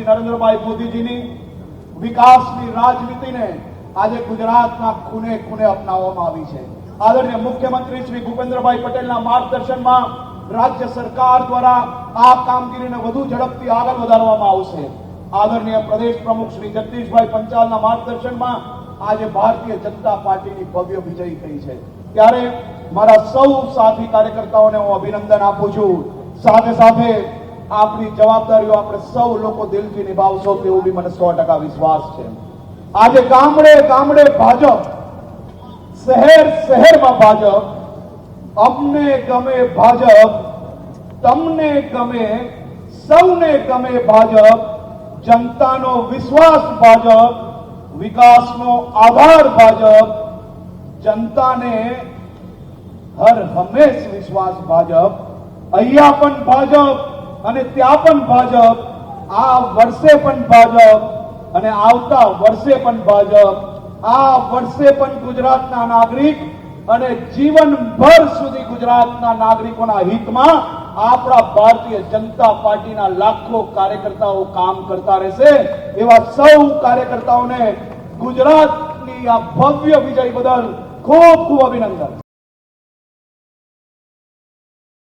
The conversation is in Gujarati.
શ્રી નરેન્દ્રભાઈ મોદીજીની વિકાસની રાજનીતિને આજે ગુજરાતના ખૂણે ખૂણે અપનાવવામાં આવી છે। આદરણીય મુખ્યમંત્રી શ્રી ભૂપેન્દ્રભાઈ પટેલના માર્ગદર્શનમાં રાજ્ય સરકાર દ્વારા આ કામગીરીને વધુ ઝડપથી આગળ વધારવામાં આવશે। આદરણીય પ્રદેશ પ્રમુખ શ્રી જગદીશભાઈ પંચાલના માર્ગદર્શનમાં આજે ભારતીય જનતા પાર્ટીની ભવ્ય વિજય થઈ છે। ત્યારે મારા સૌ સાથી કાર્યકર્તાઓને હું અભિનંદન આપું છું। સાથે સાથે આપણી જવાબદારીઓ આપણે સૌ લોકો દિલથી નિભાવશો તેવું બી મને 100% વિશ્વાસ છે। આજે ગામડે ગામડે ભાજપ, શહેર શહેરમાં ભાજપ, અમને ગમે ભાજપ, તમને ગમે, સૌને ગમે ભાજપ, જનતાનો વિશ્વાસ ભાજપ, વિકાસનો આધાર ભાજપ, જનતાને હર હંમેશ વિશ્વાસ ભાજપ, અહીંયા પણ ભાજપ અને ત્યાં પણ ભાજપ, આ વર્ષે પણ ભાજપ અને આવતા વર્ષે પણ ભાજપ। આ વર્ષે પણ ગુજરાતના નાગરિક અને જીવનભર સુધી ગુજરાતના નાગરિકોના હિતમાં આપણા ભારતીય જનતા પાર્ટીના લાખો કાર્યકર્તાઓ કામ કરતા રહેશે। એવા સૌ કાર્યકર્તાઓને ગુજરાતની આ ભવ્ય વિજય બદલ ખૂબ ખૂબ અભિનંદન।